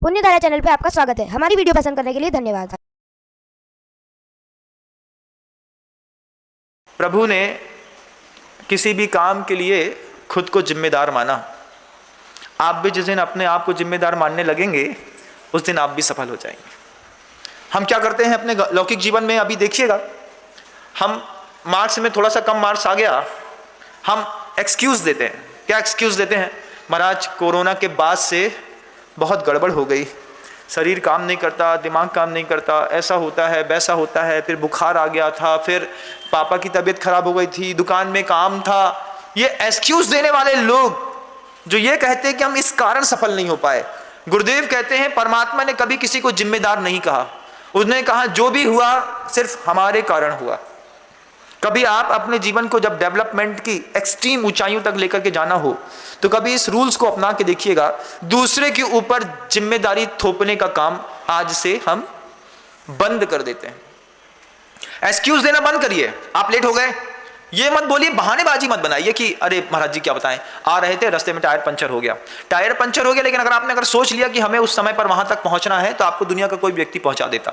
पुण्यधारा channel पे आपका स्वागत है। हमारी वीडियो पसंद करने के लिए धन्यवाद। प्रभु ने किसी भी काम के लिए खुद को जिम्मेदार माना। आप भी जिस दिन अपने आप को जिम्मेदार मानने लगेंगे उस दिन आप भी सफल हो जाएंगे। हम क्या करते हैं अपने लौकिक जीवन में, अभी देखिएगा, हम मार्क्स में थोड़ा सा कम मार्क्स आ गया, हम एक्सक्यूज देते हैं। क्या एक्सक्यूज देते हैं? महाराज कोरोना के बाद से बहुत गड़बड़ हो गई, शरीर काम नहीं करता, दिमाग काम नहीं करता, ऐसा होता है वैसा होता है, फिर बुखार आ गया था, फिर पापा की तबीयत खराब हो गई थी, दुकान में काम था। ये एक्सक्यूज देने वाले लोग जो ये कहते हैं कि हम इस कारण सफल नहीं हो पाए। गुरुदेव कहते हैं परमात्मा ने कभी किसी को जिम्मेदार नहीं कहा, उसने कहा जो भी हुआ सिर्फ हमारे कारण हुआ। कभी आप अपने जीवन को जब डेवलपमेंट की एक्सट्रीम ऊंचाइयों तक लेकर के जाना हो तो कभी इस रूल्स को अपना के देखिएगा, दूसरे के ऊपर जिम्मेदारी थोपने का काम आज से हम बंद कर देते हैं। एक्सक्यूज देना बंद करिए। आप लेट हो गए ये मत बोलिए, बहानेबाजी मत बनाइए कि अरे महाराज जी क्या बताएं, आ रहे थे रास्ते में टायर पंचर हो गया। टायर पंचर हो गया, लेकिन अगर आपने सोच लिया कि हमें उस समय पर वहां तक पहुंचना है तो आपको दुनिया का कोई व्यक्ति पहुंचा देता।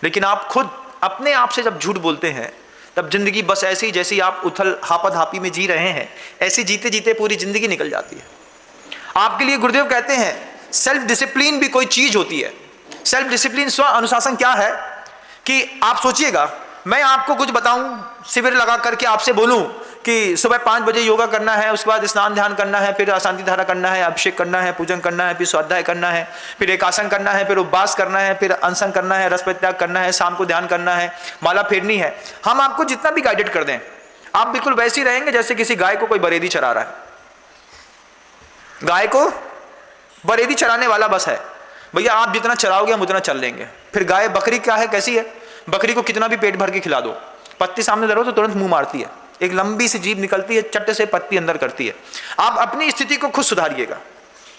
लेकिन आप खुद अपने आप से जब झूठ बोलते हैं तब जिंदगी बस ऐसी ही जैसी आप उथल हापाधापी में जी रहे हैं, ऐसी जीते जीते पूरी जिंदगी निकल जाती है। आपके लिए गुरुदेव कहते हैं सेल्फ डिसिप्लिन भी कोई चीज होती है। सेल्फ डिसिप्लिन, स्व अनुशासन क्या है कि आप सोचिएगा, मैं आपको कुछ बताऊं, शिविर लगा करके आपसे बोलूं कि सुबह 5 बजे योगा करना है, उसके बाद स्नान ध्यान करना है, फिर अशांति धारा करना है, अभिषेक करना है, पूजन करना है, फिर स्वाध्याय करना है, फिर एकासन करना है, फिर उपवास करना है, फिर अनशन करना है, रस परित्याग करना है, शाम को ध्यान करना है, माला फेरनी है। हम आपको जितना भी गाइडेड कर दें आप बिल्कुल वैसे ही रहेंगे जैसे किसी गाय को कोई बरेदी चरा रहा है। गाय को बरेदी चराने वाला बस है, भैया आप जितना चराओगे हम उतना चल लेंगे। फिर गाय, बकरी क्या है, कैसी है? बकरी को कितना भी पेट भर के खिला दो, पत्ती सामने धरो तो तुरंत मुंह मारती है, एक लंबी सी जीभ निकलती है, चट्टे से पत्ती अंदर करती है। आप अपनी स्थिति को खुद सुधारिएगा।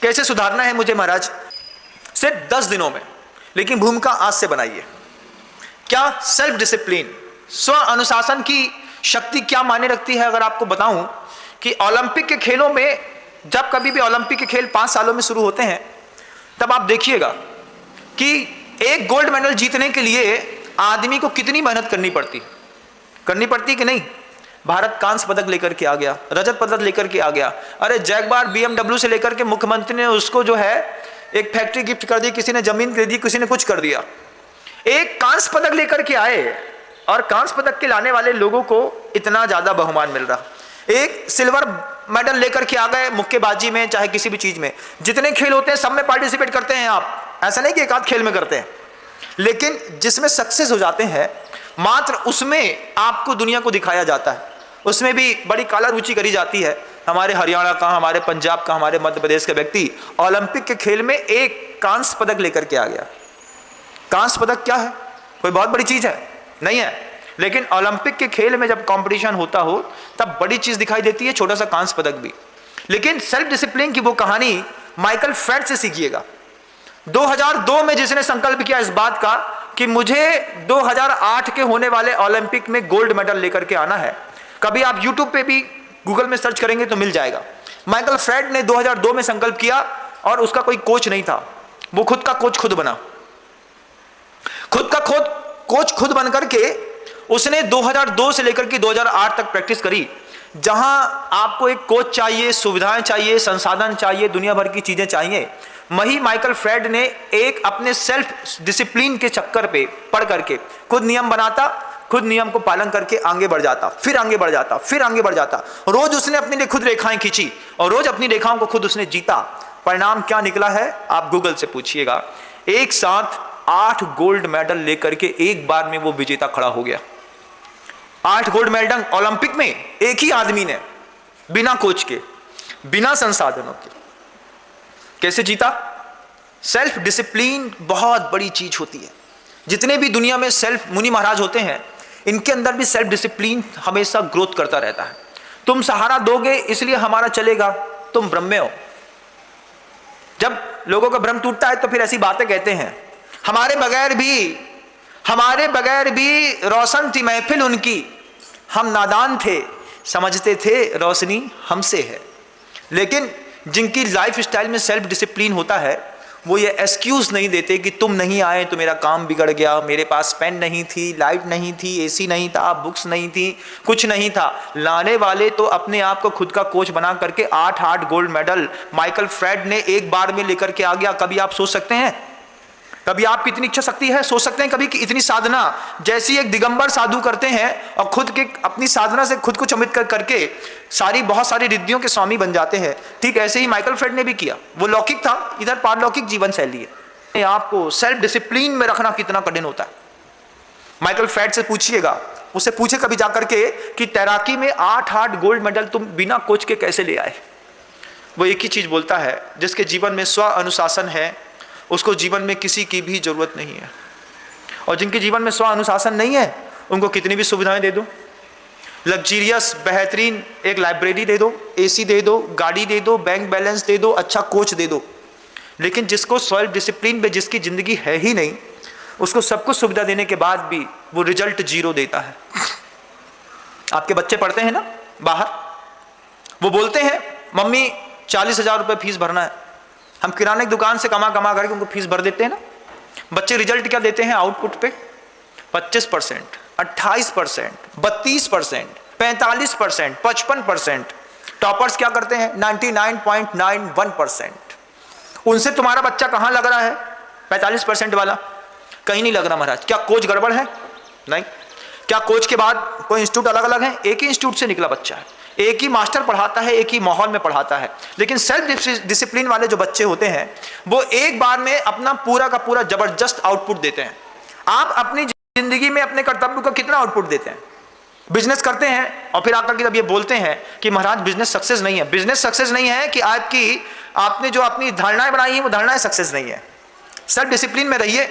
कैसे सुधारना है मुझे महाराज? सिर्फ 10 दिनों में, लेकिन भूमिका आज से बनाइए। क्या? सेल्फ डिसिप्लिन, स्व अनुशासन की शक्ति क्या मायने रखती है? अगर आपको बताऊं कि ओलंपिक के खेलों में, जब कभी भी ओलंपिक के खेल 5 सालों में शुरू होते हैं तब आप देखिएगा कि एक गोल्ड मेडल जीतने के लिए आदमी को कितनी मेहनत करनी पड़ती कि नहीं? भारत कांस्य पदक लेकर के आ गया, रजत पदक लेकर के आ गया। अरे जैगबार BMW से लेकर के मुख्यमंत्री ने उसको जो है एक फैक्ट्री गिफ्ट कर दी, किसी ने जमीन दे दी, किसी ने कुछ कर दिया। एक कांस्य पदक लेकर के आए और कांस्य पदक के लाने वाले लोगों को इतना ज्यादा बहुमान मिल रहा। एक सिल्वर मेडल लेकर के आ गए मुक्केबाजी में, चाहे किसी भी चीज में। जितने खेल होते हैं सब में पार्टिसिपेट करते हैं आप, ऐसा नहीं कि एक आध खेल में करते हैं, लेकिन जिसमें सक्सेस हो जाते हैं मात्र उसमें आपको दुनिया को दिखाया जाता है। उसमें भी बड़ी काला रुचि करी जाती है। हमारे हरियाणा का, हमारे पंजाब का, हमारे मध्य प्रदेश का व्यक्ति ओलंपिक के खेल में एक कांस्य पदक लेकर के आ गया। कांस्य पदक क्या है? कोई बहुत बड़ी चीज है? नहीं है। लेकिन ओलंपिक के खेल में जब कंपटीशन होता हो तब बड़ी चीज दिखाई देती है, छोटा सा कांस्य पदक भी। लेकिन सेल्फ डिसिप्लिन की वो कहानी माइकल फेल्प्स से सीखिएगा। 2002 में जिसने संकल्प किया इस बात का कि मुझे 2008 के होने वाले ओलंपिक में गोल्ड मेडल लेकर के आना है। कभी आप YouTube पे भी गूगल में सर्च करेंगे तो मिल जाएगा। माइकल फेल्प्स ने 2002 में संकल्प किया और उसका कोई कोच नहीं था, वो खुद का कोच खुद बना। खुद का कोच खुद बन करके उसने 2002 से लेकर के 2008 तक प्रैक्टिस करी। जहां आपको एक कोच चाहिए, सुविधाएं चाहिए, संसाधन चाहिए, दुनिया भर की चीजें चाहिए, वही माइकल फेल्प्स ने एक अपने सेल्फ डिसिप्लिन के चक्कर पे पढ़ करके खुद नियम बनाता, खुद नियम को पालन करके आगे बढ़ जाता, फिर आगे बढ़ जाता, फिर आगे बढ़ जाता। रोज उसने अपने लिए खुद रेखाएं खींची और रोज अपनी रेखाओं को खुद उसने जीता। परिणाम क्या निकला है आप गूगल से पूछिएगा। एक साथ 8 गोल्ड मेडल लेकर के एक बार में वो विजेता खड़ा हो गया। 8 गोल्ड मेडल ओलंपिक में एक ही आदमी ने, बिना कोच के, बिना संसाधनों के। कैसे जीता? सेल्फ डिसिप्लिन बहुत बड़ी चीज होती है। जितने भी दुनिया में सेल्फ मुनि महाराज होते हैं, इनके अंदर भी सेल्फ डिसिप्लिन हमेशा ग्रोथ करता रहता है। तुम सहारा दोगे इसलिए हमारा चलेगा, तुम ब्रह्म हो। जब लोगों का भ्रम टूटता है तो फिर ऐसी बातें कहते हैं, हमारे बगैर भी रोशन थी महफिल उनकी, हम नादान थे, समझते थे रोशनी हमसे है। लेकिन जिनकी लाइफ स्टाइल में सेल्फ डिसिप्लिन होता है वो ये एक्सक्यूज़ नहीं देते कि तुम नहीं आए तो मेरा काम बिगड़ गया, मेरे पास पेन नहीं थी, लाइट नहीं थी, एसी नहीं था, बुक्स नहीं थी, कुछ नहीं था। लाने वाले तो अपने आप को खुद का कोच बना करके 8 गोल्ड मेडल माइकल फेल्प्स ने एक बार में लेकर के आ गया। कभी आप सोच सकते हैं, कभी आपकी इतनी इच्छा शक्ति है, सोच सकते हैं कभी कि इतनी साधना जैसी एक दिगंबर साधु करते हैं और खुद के अपनी साधना से खुद को चमित करके बहुत सारी रिद्धियों के स्वामी बन जाते हैं। ठीक ऐसे ही माइकल फेल्प्स ने भी किया। वो लौकिक था, इधर पारलौकिक जीवन शैली है। आपको सेल्फ डिसिप्लिन में रखना कितना कठिन होता है। माइकल फेल्प्स से पूछिएगा, उससे पूछे कभी जाकर के कि तैराकी में 8 गोल्ड मेडल तुम बिना कोच के कैसे ले आए। वो एक ही चीज बोलता है, जिसके जीवन में स्व अनुशासन है उसको जीवन में किसी की भी जरूरत नहीं है। और जिनके जीवन में स्व अनुशासन नहीं है उनको कितनी भी सुविधाएं दे दो, लग्जरियस बेहतरीन एक लाइब्रेरी दे दो, एसी दे दो, गाड़ी दे दो, बैंक बैलेंस दे दो, अच्छा कोच दे दो, लेकिन जिसको सेल्फ डिसिप्लिन में जिसकी जिंदगी है ही नहीं, उसको सब कुछ सुविधा देने के बाद भी वो रिजल्ट 0 देता है। आपके बच्चे पढ़ते हैं ना बाहर, वो बोलते हैं मम्मी 40,000 रुपये फीस भरना है। हम किराने की दुकान से कमा करके उनको फीस भर देते हैं ना। बच्चे रिजल्ट क्या देते हैं आउटपुट पे? 25%, 28%, 32%, 45%, 55%। टॉपर्स क्या करते हैं? 99.91%। उनसे तुम्हारा बच्चा कहां लग रहा है? 45% वाला कहीं नहीं लग रहा महाराज। क्या कोच गड़बड़ है? नहीं। क्या कोच के बाद कोई इंस्टीट्यूट अलग अलग है? एक ही इंस्टीट्यूट से निकला बच्चा है, एक ही मास्टर पढ़ाता है, एक ही माहौल में पढ़ाता है। लेकिन सेल्फ डिसिप्लिन वाले जो बच्चे होते हैं वो एक बार में अपना पूरा का पूरा जबरदस्त आउटपुट देते हैं। आप अपनी जिंदगी में अपने कर्तव्य को कितना आउटपुट देते हैं? बिजनेस करते हैं और फिर आकर के जब ये बोलते हैं कि महाराज बिजनेस सक्सेस नहीं है। बिजनेस सक्सेस नहीं है कि आपने जो अपनी धारणाएं बनाई हैं वो धारणाएं सक्सेस नहीं है। सेल्फ डिसिप्लिन में रहिए।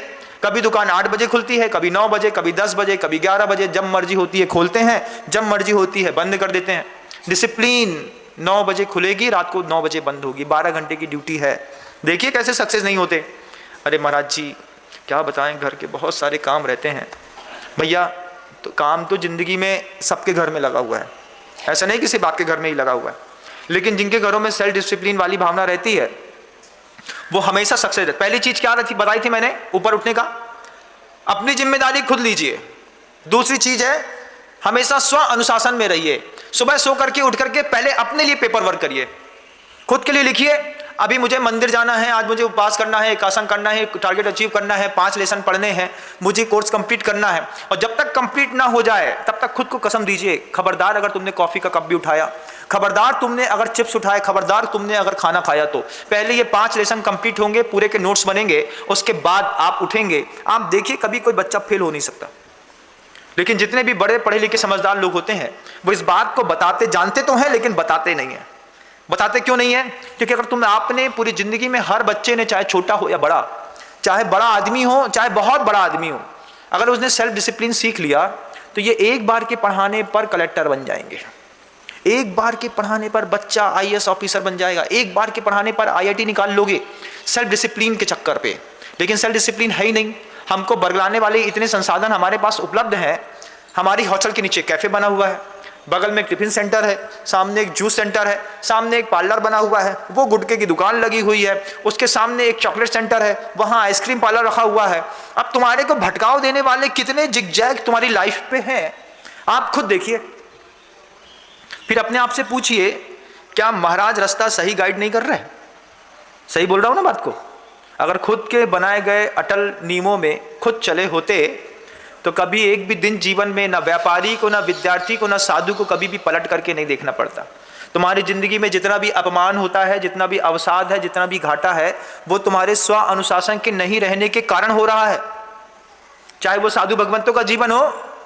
कभी दुकान 8 बजे खुलती है, कभी 9 बजे, कभी 10 बजे, कभी 11 बजे, जब मर्जी होती है खोलते हैं, जब मर्जी होती है बंद कर देते हैं। डिसिप्लिन 9 बजे खुलेगी, रात को 9 बजे बंद होगी, 12 घंटे की ड्यूटी है। देखिए कैसे सक्सेस नहीं होते। अरे महाराज जी क्या बताएं, घर के बहुत सारे काम रहते हैं। भैया तो काम तो जिंदगी में सबके घर में लगा हुआ है, ऐसा नहीं कि सिर्फ आपके घर में ही लगा हुआ है। लेकिन जिनके घरों में सेल्फ डिसिप्लिन वाली भावना रहती है वो हमेशा सक्सेस है। पहली चीज क्या रहती बताई थी मैंने ऊपर उठने का, अपनी जिम्मेदारी खुद लीजिए। दूसरी चीज है हमेशा स्व अनुशासन में रहिए। सुबह सो करके उठ करके पहले अपने लिए पेपर वर्क करिए, खुद के लिए लिखिए अभी मुझे मंदिर जाना है, आज मुझे उपवास करना है, एकासन करना है, टारगेट अचीव करना है, 5 लेसन पढ़ने हैं, मुझे कोर्स कंप्लीट करना है। और जब तक कंप्लीट ना हो जाए तब तक खुद को कसम दीजिए, खबरदार अगर तुमने कॉफी का कप भी उठाया, खबरदार तुमने अगर चिप्स उठाए, खबरदार तुमने अगर खाना खाया, तो पहले ये 5 लेसन कंप्लीट होंगे, पूरे के नोट्स बनेंगे, उसके बाद आप उठेंगे। आप देखिए कभी कोई बच्चा फेल हो नहीं सकता। लेकिन जितने भी बड़े पढ़े लिखे समझदार लोग होते हैं वो इस बात को बताते, जानते तो हैं लेकिन बताते नहीं हैं। बताते क्यों नहीं है? क्योंकि अगर तुम आपने पूरी जिंदगी में हर बच्चे ने, चाहे छोटा हो या बड़ा, चाहे बड़ा आदमी हो चाहे बहुत बड़ा आदमी हो, अगर उसने सेल्फ डिसिप्लिन सीख लिया तो ये एक बार के पढ़ाने पर कलेक्टर बन जाएंगे, एक बार के पढ़ाने पर बच्चा IAS ऑफिसर बन जाएगा, एक बार के पढ़ाने पर IIT निकाल लोगे सेल्फ डिसिप्लिन के चक्कर पे। लेकिन सेल्फ डिसिप्लिन है ही नहीं। हमको बरगलाने वाले इतने संसाधन हमारे पास उपलब्ध हैं। हमारी हॉस्टल के नीचे कैफे बना हुआ है, बगल में एक टिफिन सेंटर है, सामने एक जूस सेंटर है, सामने एक पार्लर बना हुआ है, वो गुटके की दुकान लगी हुई है, उसके सामने एक चॉकलेट सेंटर है, वहाँ आइसक्रीम पार्लर रखा हुआ है। अब तुम्हारे को भटकाव देने वाले कितने जिगजैग तुम्हारी लाइफ पे हैं, आप खुद देखिए। फिर अपने आप से पूछिए, क्या महाराज रास्ता सही गाइड नहीं कर रहे? सही बोल रहा हूँ ना बात को? अगर खुद के बनाए गए अटल नियमों में खुद चले होते तो कभी एक भी दिन जीवन में ना व्यापारी को, ना विद्यार्थी को, ना साधु को कभी भी पलट करके नहीं देखना पड़ता। तुम्हारी जिंदगी में जितना भी अपमान होता है, जितना भी अवसाद है, जितना भी घाटा है, वो तुम्हारे स्व अनुशासन के नहीं रहने के कारण हो रहा है। चाहे वो साधु भगवंतों का जीवन हो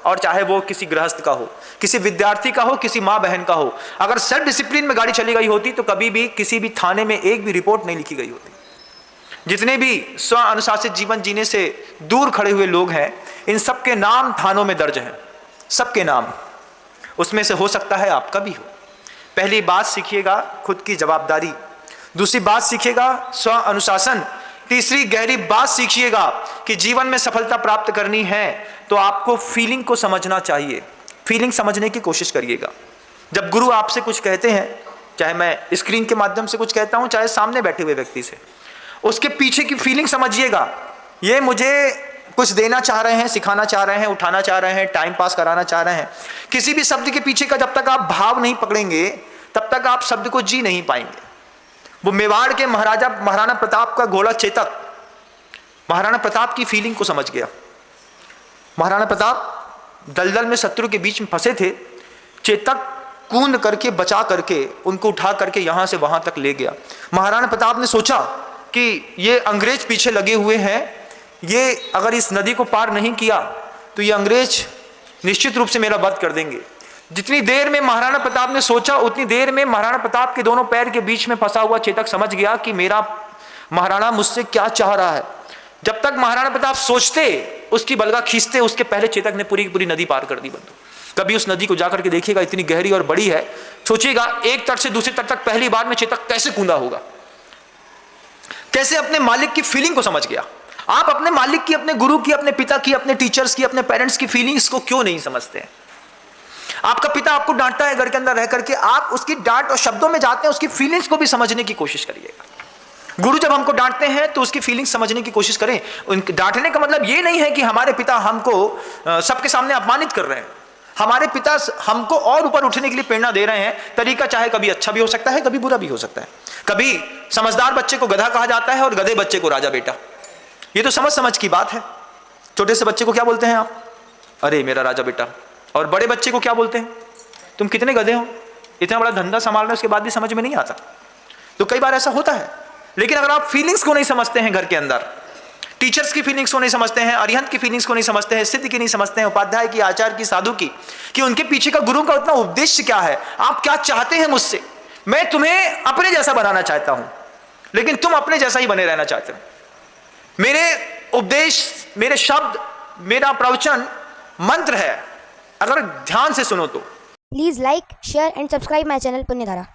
और चाहे वो किसी गृहस्थ का हो, किसी विद्यार्थी का हो, किसी माँ बहन का हो। अगर सेल्फ डिसिप्लिन में गाड़ी चली गई होती तो कभी भी किसी भी थाने में एक भी रिपोर्ट नहीं लिखी गई होती। जितने भी स्व अनुशासित जीवन जीने से दूर खड़े हुए लोग हैं, इन सबके नाम थानों में दर्ज हैं, सबके नाम। उसमें से हो सकता है आपका भी हो। पहली बात सीखिएगा खुद की जवाबदारी, दूसरी बात सीखिएगा स्व अनुशासन, तीसरी गहरी बात सीखिएगा कि जीवन में सफलता प्राप्त करनी है तो आपको फीलिंग को समझना चाहिए। फीलिंग समझने की कोशिश करिएगा। जब गुरु आपसे कुछ कहते हैं, चाहे मैं स्क्रीन के माध्यम से कुछ कहता हूं, चाहे सामने बैठे हुए व्यक्ति से, उसके पीछे की फीलिंग समझिएगा। ये मुझे कुछ देना चाह रहे हैं, सिखाना चाह रहे हैं, उठाना चाह रहे हैं, टाइम पास कराना चाह रहे हैं। किसी भी शब्द के पीछे का जब तक आप भाव नहीं पकड़ेंगे तब तक आप शब्द को जी नहीं पाएंगे। वो मेवाड़ के महाराणा प्रताप का घोड़ा चेतक महाराणा प्रताप की फीलिंग को समझ गया। महाराणा प्रताप दलदल में शत्रु के बीच में फंसे थे, चेतक कूद करके बचा करके उनको उठा करके यहां से वहां तक ले गया। महाराणा प्रताप ने सोचा कि ये अंग्रेज पीछे लगे हुए हैं, ये अगर इस नदी को पार नहीं किया तो ये अंग्रेज निश्चित रूप से मेरा वध कर देंगे। जितनी देर में महाराणा प्रताप ने सोचा उतनी देर में महाराणा प्रताप के दोनों पैर के बीच में फंसा हुआ चेतक समझ गया कि मेरा महाराणा मुझसे क्या चाह रहा है। जब तक महाराणा प्रताप सोचते, उसकी बलगा खींचते, उसके पहले चेतक ने पूरी की पूरी नदी पार कर दी बंधु। कभी उस नदी को जाकर के देखिएगा, इतनी गहरी और बड़ी है। सोचिएगा एक तट से दूसरे तट तक पहली बार में चेतक कैसे कूदा होगा, कैसे अपने मालिक की फीलिंग को समझ गया। आप अपने मालिक की, अपने गुरु की, अपने पिता की, अपने टीचर्स की, अपने पेरेंट्स की फीलिंग्स को क्यों नहीं समझते हैं? आपका पिता आपको डांटता है घर के अंदर रह करके, आप उसकी डांट और शब्दों में जाते हैं, उसकी फीलिंग्स को भी समझने की कोशिश करिएगा। गुरु जब हमको डांटते हैं तो उसकी फीलिंग्स समझने की कोशिश करें। उनके डांटने का मतलब ये नहीं है कि हमारे पिता हमको सबके सामने अपमानित कर रहे हैं। हमारे पिता हमको और ऊपर उठने के लिए प्रेरणा दे रहे हैं। तरीका चाहे कभी अच्छा भी हो सकता है, कभी बुरा भी हो सकता है। कभी समझदार बच्चे को गधा कहा जाता है और गधे बच्चे को राजा बेटा। ये तो समझ की बात है। छोटे से बच्चे को क्या बोलते हैं आप? अरे मेरा राजा बेटा। और बड़े बच्चे को क्या बोलते हैं? तुम कितने गधे हो, इतना बड़ा धंधा संभाल रहे हो, उसके बाद भी समझ में नहीं आता। तो कई बार ऐसा होता है। लेकिन अगर आप फीलिंग्स को नहीं समझते हैं, घर के अंदर टीचर्स की फीलिंग्स को नहीं समझते हैं, अरिहंत की फीलिंग्स को नहीं समझते हैं, सिद्ध की नहीं समझते हैं, उपाध्याय की, आचार्य की, साधु की, कि उनके पीछे का गुरु का उतना उद्देश्य क्या है, आप क्या चाहते हैं मुझसे। मैं तुम्हें अपने जैसा बनाना चाहता हूं, लेकिन तुम अपने जैसा ही बने रहना चाहते हो। मेरे उपदेश, मेरे शब्द, मेरा प्रवचन मंत्र है, अगर ध्यान से सुनो तो। Please like, share and subscribe my channel पुण्यधारा।